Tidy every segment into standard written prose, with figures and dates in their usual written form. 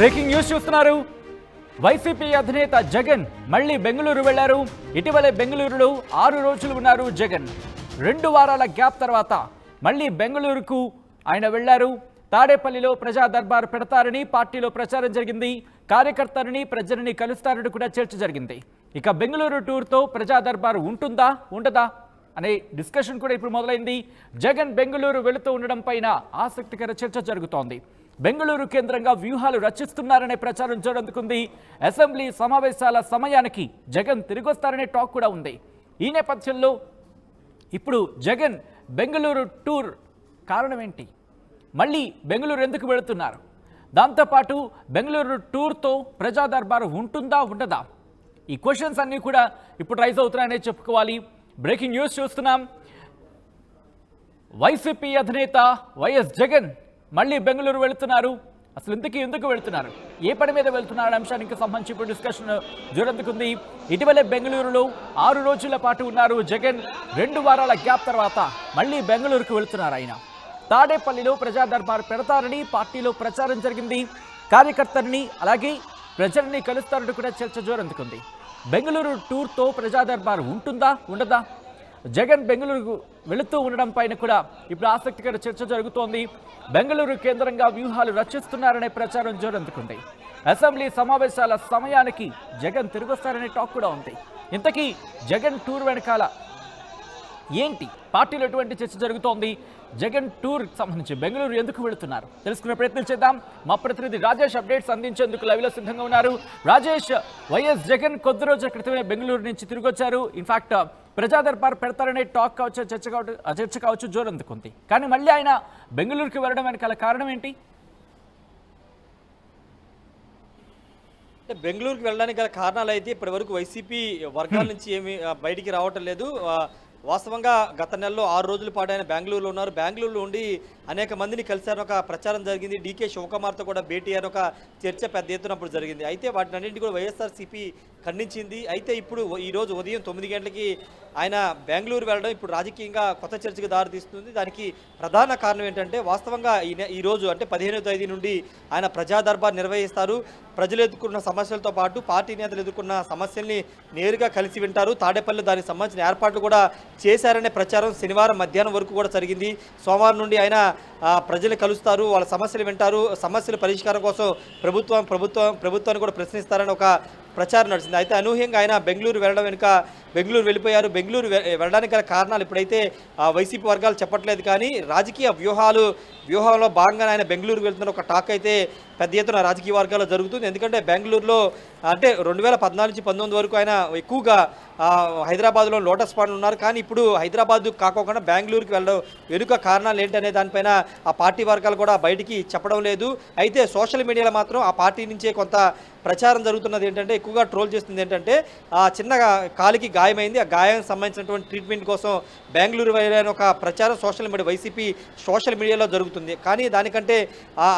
Breaking news చూస్తున్నారు. YCP అధినేత జగన్ మళ్ళీ బెంగళూరు వెళ్లారు. ఇటీవలే బెంగళూరులో 6 రోజులు ఉన్నారు జగన్. 2 వారాల గ్యాప్ తర్వాత మళ్ళీ బెంగళూరుకు ఆయన వెళ్లారు. తాడేపల్లిలో ప్రజా దర్బార్ పెడతారని పార్టీలో ప్రచారం జరిగింది. కార్యకర్తలని ప్రజలని కలుస్తారని కూడా చర్చ జరిగింది. ఇక బెంగళూరు టూర్తో ప్రజా దర్బార్ ఉంటుందా ఉండదా అనే డిస్కషన్ కూడా ఇప్పుడు మొదలైంది. జగన్ బెంగళూరు వెళుతూ ఉండడం పైన ఆసక్తికర చర్చ జరుగుతోంది. బెంగళూరు కేంద్రంగా వ్యూహాలు రచిస్తున్నారనే ప్రచారం జోరందుకుంది. అసెంబ్లీ సమావేశాల సమయానికి జగన్ తిరిగొస్తారనే టాక్ కూడా ఉంది. ఈ నేపథ్యంలో ఇప్పుడు జగన్ బెంగళూరు టూర్ కారణం ఏంటి? మళ్ళీ బెంగళూరు ఎందుకు వెళుతున్నారు? దాంతోపాటు బెంగళూరు టూర్తో ప్రజా దర్బారు ఉంటుందా ఉండదా? ఈ క్వశ్చన్స్ అన్నీ కూడా ఇప్పుడు రైజ్ అవుతున్నాయనే చెప్పుకోవాలి. బ్రేకింగ్ న్యూస్ చూస్తున్నాం. వైసీపీ అధినేత వైఎస్ జగన్ మళ్ళీ బెంగళూరు వెళుతున్నారు. అసలు ఎందుకు వెళుతున్నారు, ఏ పని మీద వెళ్తున్నారు అంశానికి సంబంధించి ఇప్పుడు డిస్కషన్ జోరందుకుంది. ఇటీవలే బెంగళూరులో 6 రోజుల పాటు ఉన్నారు జగన్. 2 వారాల గ్యాప్ తర్వాత మళ్ళీ బెంగళూరుకు వెళుతున్నారు ఆయన. తాడేపల్లిలో ప్రజా దర్బార్ పెడతారని పార్టీలో ప్రచారం జరిగింది. కార్యకర్తల్ని అలాగే ప్రజల్ని కలుస్తారని కూడా చర్చ జోరందుకుంది. బెంగళూరు టూర్తో ప్రజా దర్బార్ ఉంటుందా ఉండదా? జగన్ బెంగళూరుకు వెళుతూ ఉండడం పైన కూడా ఇప్పుడు ఆసక్తికర చర్చ జరుగుతోంది. బెంగళూరు కేంద్రంగా వ్యూహాలు రచిస్తున్నారనే ప్రచారం జోరందుకుంది. అసెంబ్లీ సమావేశాల సమయానికి జగన్ తిరిగొస్తారనే టాక్ కూడా ఉంది. ఇంతకీ జగన్ టూర్ వెనకాల ఏంటి? పార్టీలో ఎటువంటి చర్చ జరుగుతోంది? జగన్ టూర్ సంబంధించి బెంగళూరు ఎందుకు వెళుతున్నారు తెలుసుకునే ప్రయత్నం చేద్దాం. మా ప్రతినిధి రాజేష్ అప్డేట్స్ అందించేందుకు లైవ్లో సిద్ధంగా ఉన్నారు. రాజేష్, వైఎస్ జగన్ కొద్ది రోజుల క్రితమే బెంగళూరు నుంచి తిరిగి వచ్చారు. ఇన్ఫాక్ట్ ప్రజా దర్బార్ పెడతారనే టాక్ కావచ్చు, చర్చ కావచ్చు జోరందుకుంది. కానీ మళ్ళీ ఆయన బెంగళూరుకి వెళ్ళడం వెనకాల కారణం ఏంటి? బెంగళూరుకి వెళ్ళడానికి గల కారణాలు అయితే ఇప్పటివరకు వైసీపీ వర్గాల నుంచి ఏమి బయటికి రావటం లేదు. వాస్తవంగా గత నెలలో 6 రోజుల పాటు ఆయన బెంగళూరులో ఉన్నారు. బెంగళూరులో ఉండి అనేక మందిని కలిసారని ఒక ప్రచారం జరిగింది. డీకే శివకుమార్తో కూడా భేటీ అని ఒక చర్చ పెద్ద ఎత్తున అప్పుడు జరిగింది. అయితే వాటిని అన్నింటి కూడా వైఎస్ఆర్సీపీ ఖండించింది. అయితే ఇప్పుడు ఈరోజు ఉదయం 9 గంటలకి ఆయన బెంగళూరు వెళ్ళడం ఇప్పుడు రాజకీయంగా కొత్త చర్చకు దారితీస్తుంది. దానికి ప్రధాన కారణం ఏంటంటే వాస్తవంగా ఈరోజు అంటే 15వ తేదీ నుండి ఆయన ప్రజా దర్బార్ నిర్వహిస్తారు. ప్రజలు ఎదుర్కొన్న సమస్యలతో పాటు పార్టీ నేతలు ఎదుర్కొన్న సమస్యల్ని నేరుగా కలిసి వింటారు. తాడేపల్లి దానికి సంబంధించిన ఏర్పాట్లు కూడా చేశారనే ప్రచారం శనివారం మధ్యాహ్నం వరకు కూడా జరిగింది. సోమవారం నుండి ఆయన ప్రజలు కలుస్తారు, వాళ్ళ సమస్యలు వింటారు, సమస్యల పరిష్కారం కోసం ప్రభుత్వాన్ని కూడా ప్రశ్నిస్తారని ఒక ప్రచారం నడిచింది. అయితే అనూహ్యంగా ఆయన బెంగళూరు వెళ్ళడం వెనుక బెంగళూరు వెళ్ళిపోయారు. బెంగళూరు వెళ్ళడానికి గల కారణాలు ఇప్పుడైతే వైసీపీ వర్గాలు చెప్పట్లేదు. కానీ రాజకీయ వ్యూహంలో భాగంగా ఆయన బెంగళూరు వెళ్తున్న ఒక టాక్ అయితే పెద్ద ఎత్తున రాజకీయ వర్గాల్లో జరుగుతుంది. ఎందుకంటే బెంగళూరులో అంటే 2014 నుంచి 19 వరకు ఆయన ఎక్కువగా హైదరాబాద్లో లోటస్ పాండ్లో ఉన్నారు. కానీ ఇప్పుడు హైదరాబాద్ కాకోకుండా బెంగళూరుకి వెళ్ళడం వెనుక కారణాలు ఏంటనే దానిపైన ఆ పార్టీ వర్గాలు కూడా బయటికి చెప్పడం లేదు. అయితే సోషల్ మీడియాలో మాత్రం ఆ పార్టీ నుంచే కొంత ప్రచారం జరుగుతున్నది ఏంటంటే, ఎక్కువగా ట్రోల్ చేస్తుంది ఏంటంటే, ఆ చిన్నగా కాలికి గాయమైంది, ఆ గాయానికి సంబంధించినటువంటి ట్రీట్మెంట్ కోసం బెంగళూరు వెళ్ళని ఒక ప్రచారం వైసీపీ సోషల్ మీడియాలో జరుగుతుంది. కానీ దానికంటే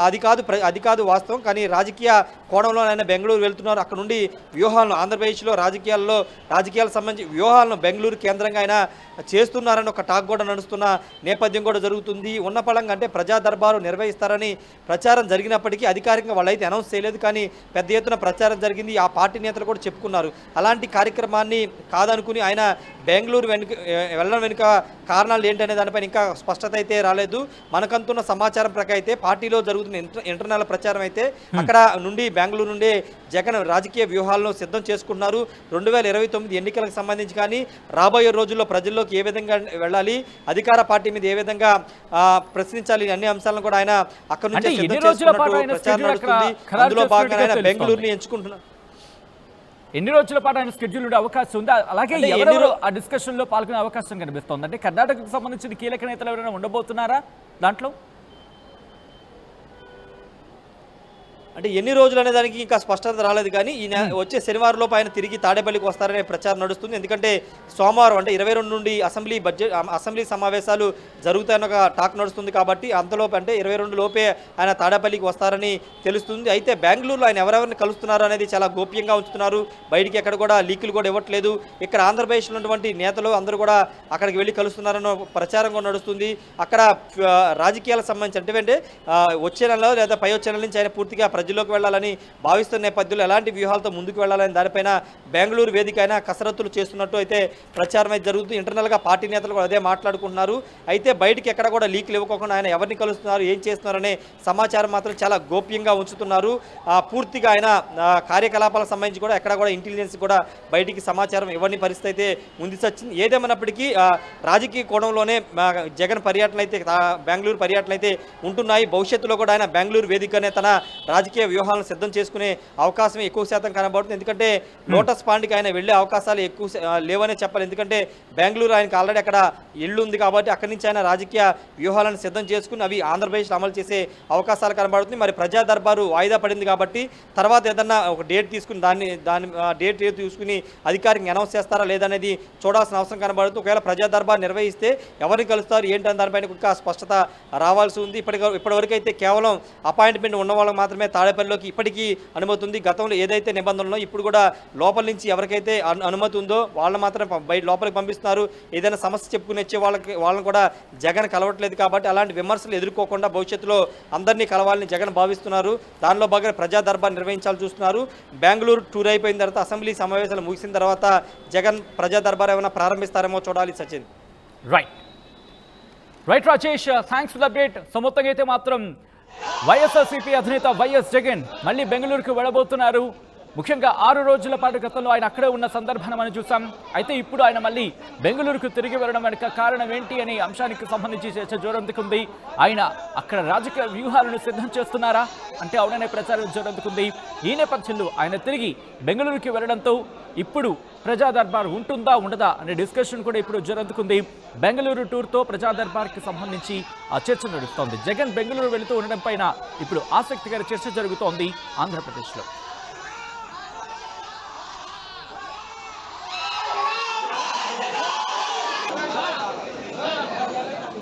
అది కాదు వాస్తవం. కానీ రాజకీయ కోణంలో ఆయన బెంగళూరు వెళ్తున్నారు. అక్కడ నుండి వ్యూహాలను ఆంధ్రప్రదేశ్లో రాజకీయాలకు సంబంధించి వ్యూహాలను బెంగళూరు కేంద్రంగా ఆయన చేస్తున్నారని ఒక టాక్ కూడా నడుస్తున్న నేపథ్యం కూడా జరుగుతుంది. ఉన్నపళంగా అంటే ప్రజా దర్బారు నిర్వహిస్తారని ప్రచారం జరిగినప్పటికీ అధికారికంగా వాళ్ళైతే అనౌన్స్ చేయలేదు. కానీ పెద్ద ఎత్తున ప్రచారం జరిగింది. ఆ పార్టీ నేతలు కూడా చెప్పుకున్నారు. అలాంటి కార్యక్రమాన్ని కాదనుకుని ఆయన బెంగళూరు వెళ్ళడం వెనుక కారణాలు ఏంటనే దానిపైన ఇంకా స్పష్టత అయితే రాలేదు. మనకంతున్న సమాచారం ప్రకారం అయితే పార్టీలో జరుగుతున్న ఇంటర్నల్ ప్రచారం అయితే అక్కడ నుండి బెంగళూరు నుండి జగన్ రాజకీయ వ్యూహాలను సిద్ధం చేసుకుంటున్నారు. 2029 ఎన్నికలకు సంబంధించి కానీ రాబోయే రోజుల్లో ప్రజల్లోకి ఏ విధంగా వెళ్ళాలి, అధికార పార్టీ మీద ఏ విధంగా ప్రశ్నించాలి, అన్ని అంశాలను కూడా ఆయన అక్కడి నుంచి సిద్ధం చేసుకున్నట్టు ప్రచారం నడుస్తుంది. అందులో భాగంగా ఆయన బెంగళూరుని ఎంచుకుంటున్నారు. ఎన్ని రోజుల పాటు ఆయన స్కెడ్యూల్ ఉండే అవకాశం ఉందా? అలాగే ఎవరు ఆ డిస్కషన్ లో పాల్గొనే అవకాశం కనిపిస్తోంది? అంటే కర్ణాటకకు సంబంధించిన కీలక నేతలు ఎవరైనా ఉండబోతున్నారా దాంట్లో? అంటే ఎన్ని రోజులు అనే దానికి ఇంకా స్పష్టత రాలేదు. కానీ ఈ వచ్చే శనివారంలోపు ఆయన తిరిగి తాడేపల్లికి వస్తారనే ప్రచారం నడుస్తుంది. ఎందుకంటే సోమవారం అంటే 22 నుండి అసెంబ్లీ సమావేశాలు జరుగుతాయని ఒక టాక్ నడుస్తుంది. కాబట్టి అంతలోపు అంటే 22 లోపే ఆయన తాడేపల్లికి వస్తారని తెలుస్తుంది. అయితే బెంగళూరులో ఆయన ఎవరెవరిని కలుస్తున్నారు అనేది చాలా గోప్యంగా ఉంచుతున్నారు. బయటికి ఎక్కడ కూడా లీకులు కూడా ఇవ్వట్లేదు. ఇక్కడ ఆంధ్రప్రదేశ్లో ఉన్నటువంటి నేతలు అందరూ కూడా అక్కడికి వెళ్ళి కలుస్తున్నారన్న ప్రచారం కూడా నడుస్తుంది. అక్కడ రాజకీయాలకు సంబంధించి అంటే వచ్చే నెలలో లేదా పై వచ్చే నెల నుంచి ఆయన పూర్తిగా ప్రజల్లోకి వెళ్ళాలని భావిస్తున్న నేపథ్యంలో ఎలాంటి వ్యూహాలతో ముందుకు వెళ్ళాలని దానిపైన బెంగళూరు వేదిక అయినా కసరత్తులు చేస్తున్నట్టు అయితే ప్రచారం అయితే జరుగుతుంది. ఇంటర్నల్గా పార్టీ నేతలు కూడా అదే మాట్లాడుకుంటున్నారు. అయితే బయటికి ఎక్కడ కూడా లీక్లు ఇవ్వకుండా ఆయన ఎవరిని కలుస్తున్నారు, ఏం చేస్తున్నారనే సమాచారం మాత్రం చాలా గోప్యంగా ఉంచుతున్నారు. పూర్తిగా ఆయన కార్యకలాపాలకు సంబంధించి కూడా ఎక్కడ కూడా ఇంటెలిజెన్స్ కూడా బయటికి సమాచారం ఇవ్వని పరిస్థితి అయితే ముందు వచ్చింది. ఏదేమైనప్పటికీ రాజకీయ కోణంలోనే జగన్ పర్యటనలు అయితే బెంగళూరు పర్యటనలు అయితే ఉంటున్నాయి. భవిష్యత్తులో కూడా ఆయన బెంగళూరు వేదికనే తన రాజకీయ వ్యూహాలను సిద్ధం చేసుకునే అవకాశం ఎక్కువ శాతం కనబడుతుంది. ఎందుకంటే లోటస్ పాండ్కి ఆయన వెళ్ళే అవకాశాలు ఎక్కువ లేవనే చెప్పాలి. ఎందుకంటే బెంగళూరు ఆయనకు ఆల్రెడీ అక్కడ ఇల్లు ఉంది కాబట్టి అక్కడి నుంచి ఆయన రాజకీయ వ్యూహాలను సిద్ధం చేసుకుని అవి ఆంధ్రప్రదేశ్లో అమలు చేసే అవకాశాలు కనబడుతుంది. మరి ప్రజా దర్బారు వాయిదా పడింది కాబట్టి తర్వాత ఏదన్నా ఒక డేట్ తీసుకుని దాని డేట్ తీసుకుని అధికారికంగా అనౌన్స్ చేస్తారా లేదనేది చూడాల్సిన అవసరం కనబడుతుంది. ఒకవేళ ప్రజా దర్బార్ నిర్వహిస్తే ఎవరిని కలుస్తారు ఏంటని దానిపైన ఇంకా స్పష్టత రావాల్సి ఉంది. ఇప్పటివరకు అయితే కేవలం అపాయింట్మెంట్ ఉన్న వాళ్ళకి మాత్రమే తాడేపల్లిలోకి ఇప్పటికీ అనుమతి ఉంది. గతంలో ఏదైతే నిబంధనలో ఇప్పుడు కూడా లోపల నుంచి ఎవరికైతే అనుమతి ఉందో వాళ్ళని మాత్రం బయట లోపలికి పంపిస్తున్నారు. ఏదైనా సమస్య చెప్పుకుని వచ్చే వాళ్ళని కూడా జగన్ కలవట్లేదు కాబట్టి అలాంటి విమర్శలు ఎదుర్కోకుండా భవిష్యత్తులో అందరినీ కలవాలని జగన్ భావిస్తున్నారు. దానిలో భాగంగా ప్రజా దర్బార్ నిర్వహించాలని చూస్తున్నారు. బెంగళూరు టూర్ అయిపోయిన తర్వాత అసెంబ్లీ సమావేశాలు ముగిసిన తర్వాత జగన్ ప్రజా దర్బార్ ఏమైనా ప్రారంభిస్తారేమో చూడాలి. Sachin right Rajesh, thanks for the update. So మొత్తంగా అయితే మాత్రం వైఎస్ఆర్సీపీ అధినేత వైఎస్ జగన్ మళ్ళీ బెంగళూరుకు వెళ్ళబోతున్నారు. ముఖ్యంగా 6 రోజుల పాటు గతంలో ఆయన అక్కడే ఉన్న సందర్భాన్ని మనం చూసాం. అయితే ఇప్పుడు ఆయన మళ్ళీ బెంగళూరుకు తిరిగి వెళ్ళడం వెనుక కారణం ఏంటి అనే అంశానికి సంబంధించి చర్చ జోరందుకుంది. ఆయన అక్కడ రాజకీయ వ్యూహాలను సిద్ధం చేస్తున్నారా అంటే అవుననే ప్రచారం జోరందుకుంది. ఈ నేపథ్యంలో ఆయన తిరిగి బెంగళూరుకి వెళ్ళడంతో ఇప్పుడు ప్రజా దర్బార్ ఉంటుందా ఉండదా అనే డిస్కషన్ కూడా ఇప్పుడు జోరందుకుంది. బెంగళూరు టూర్తో ప్రజా దర్బార్కి సంబంధించి ఆ చర్చ నడుస్తోంది. జగన్ బెంగళూరు వెళుతూ ఉండడం పైన ఇప్పుడు ఆసక్తికర చర్చ జరుగుతోంది ఆంధ్రప్రదేశ్లో.